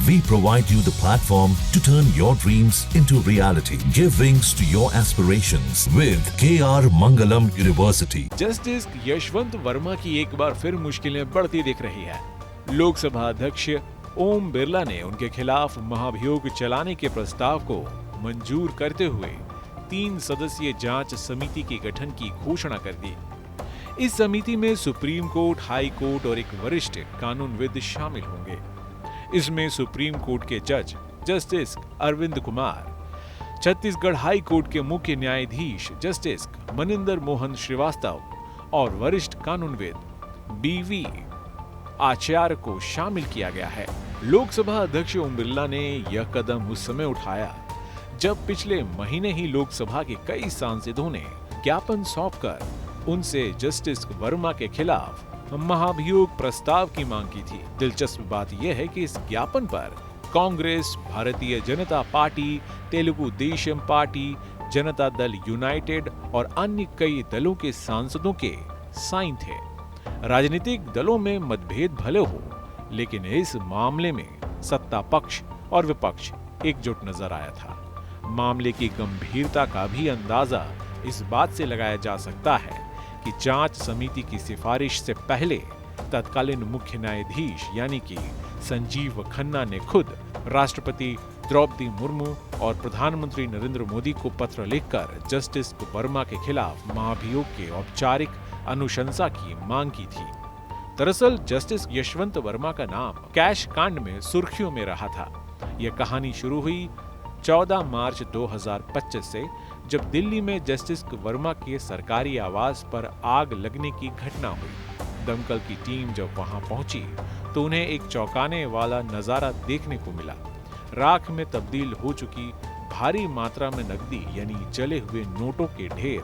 We provide you the platform to turn your dreams into reality. Give wings to your aspirations with KR Mangalam University. Justice Yashwant Verma की एक बार फिर मुश्किलें बढ़ती दिख रही है। लोकसभा अध्यक्ष ओम बिरला ने उनके खिलाफ महाभियोग चलाने के प्रस्ताव को मंजूर करते हुए 3 सदस्यीय जांच समिति के गठन की घोषणा कर दी। इस समिति में सुप्रीम कोर्ट, हाई कोर्ट और एक वरिष्ठ कानूनविद शामिल होंगे। इसमें सुप्रीम कोर्ट के जज justice Arvind Kumar, Chhattisgarh high court के मुख्य न्यायाधीश जस्टिस मनिंदर मोहन श्रीवास्तव और वरिष्ठ कानूनविद बीवी आचार्य को शामिल किया गया है। लोकसभा अध्यक्ष ओम बिरला ने यह कदम उस समय उठाया जब पिछले महीने ही लोकसभा के कई सांसदों ने ज्ञापन सौंपकर उनसे जस्टिस वर्मा के खिलाफ महाभियोग प्रस्ताव की मांग की थी। दिलचस्प बात यह है कि इस ज्ञापन पर Congress, Bharatiya Janata party, Telugu Desam party, Janata Dal United और अन्य कई दलों के सांसदों के साइन थे। राजनीतिक दलों में मतभेद भले हो, लेकिन इस मामले में सत्ता पक्ष और विपक्ष एकजुट नजर आया था। मामले की गंभीरता का भी अंदाजा इस बात से लगाया जा सकता है कि जांच समिति की सिफारिश से पहले तत्कालीन मुख्य न्यायाधीश यानी कि संजीव खन्ना ने खुद राष्ट्रपति द्रौपदी मुर्मू और प्रधानमंत्री नरेंद्र मोदी को पत्र लिखकर जस्टिस वर्मा के खिलाफ महाभियोग के औपचारिक अनुशंसा की मांग की थी। दरअसल जस्टिस यशवंत वर्मा का नाम कैश कांड में सुर्खियों में रहा था। यह कहानी शुरू हुई 14 मार्च 2025 से, जब दिल्ली में जस्टिस वर्मा के सरकारी आवास पर आग लगने की घटना हुई। दमकल की टीम जब वहां पहुंची तो उन्हें एक चौंकाने वाला नजारा देखने को मिला। राख में तब्दील हो चुकी भारी मात्रा में नकदी यानी जले हुए नोटों के ढेर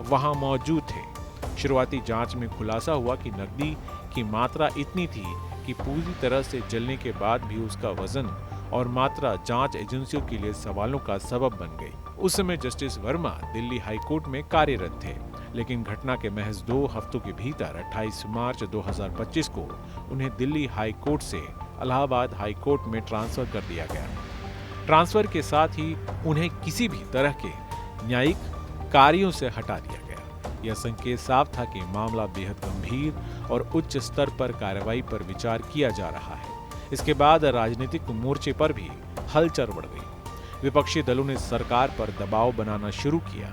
वहां मौजूद थे। शुरुआती जांच में खुलासा हुआ कि नकदी की मात्रा इतनी थी कि पूरी तरह से जलने के बाद भी उसका वजन और मात्रा जांच एजेंसियों के लिए सवालों का सबब बन गई। उस समय justice Verma Delhi high court में कार्यरत थे, लेकिन घटना के महज 2 हफ्तों के भीतर 28 मार्च 2025 को उन्हें दिल्ली हाई कोर्ट से इलाहाबाद हाई कोर्ट में ट्रांसफर कर दिया गया। ट्रांसफर के साथ ही उन्हें किसी भी तरह के न्यायिक कार्यों से हटा दिया गया। यह संकेत साफ था कि मामला बेहद गंभीर और उच्च स्तर पर कार्रवाई पर विचार किया जा रहा है। इसके बाद राजनीतिक मोर्चे पर भी हलचल बढ़ गई। विपक्षी दलों ने सरकार पर दबाव बनाना शुरू किया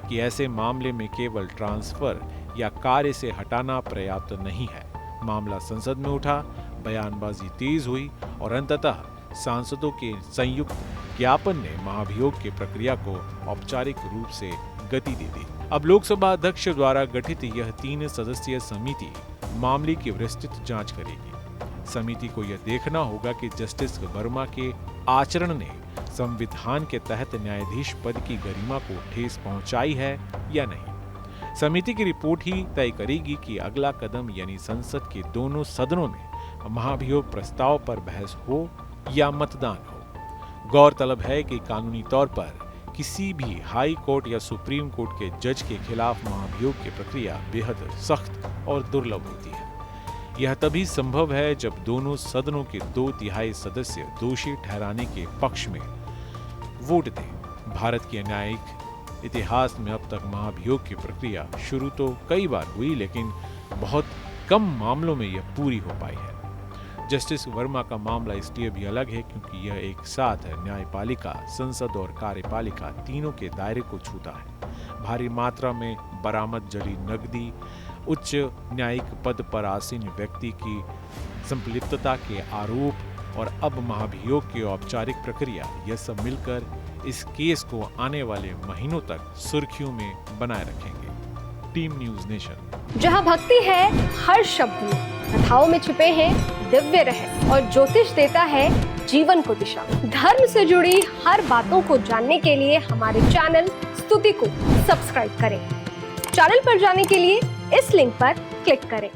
कि ऐसे मामले में केवल ट्रांसफर या कार्य से हटाना पर्याप्त नहीं है। मामला संसद में उठा, बयानबाजी तेज हुई और अंततः सांसदों के संयुक्त ज्ञापन ने महाभियोग की प्रक्रिया को औपचारिक रूप से गति दे दी। अब लोकसभा अध्यक्ष द्वारा गठित यह 3 सदस्यीय समिति मामले की विस्तृत जांच करेगी। समिति को यह देखना होगा कि जस्टिस वर्मा के आचरण ने संविधान के तहत न्यायाधीश पद की गरिमा को ठेस पहुंचाई है या नहीं। समिति की रिपोर्ट ही तय करेगी कि अगला कदम यानी संसद के दोनों सदनों में महाभियोग प्रस्ताव पर बहस हो या मतदान हो। गौरतलब है कि कानूनी तौर पर किसी भी हाई कोर्ट या सुप्रीम कोर्ट के जज के खिलाफ महाभियोग की प्रक्रिया बेहद सख्त और दुर्लभ होती है। यह तभी संभव है जब दोनों सदनों के 2/3 सदस्य दोषी ठहराने के पक्ष में वोट दें। भारत के न्यायिक इतिहास में अब तक महाभियोग की प्रक्रिया शुरू तो कई बार हुई, लेकिन बहुत कम मामलों में यह पूरी हो पाई है। जस्टिस वर्मा का मामला इसलिए भी अलग है क्योंकि यह एक साथ न्यायपालिका, संसद और कार्यपालिका तीनों के दायरे को छूता है। भारी मात्रा में बरामद जली नकदी, उच्च न्यायिक पद पर आसीन व्यक्ति की संलिप्तता के आरोप और अब महाभियोग की औपचारिक प्रक्रिया, यह सब मिलकर इस केस को आने वाले महीनों तक सुर्खियों में बनाए रखेंगे। Team news nation. जहां भक्ति है हर शब्द में, कथाओं में छुपे हैं दिव्य रहस्य और ज्योतिष देता है जीवन को दिशा। धर्म से जुड़ी हर बातों को जानने के लिए हमारे चैनल स्तुति को सब्सक्राइब करें। चैनल पर जाने के लिए इस लिंक पर क्लिक करें।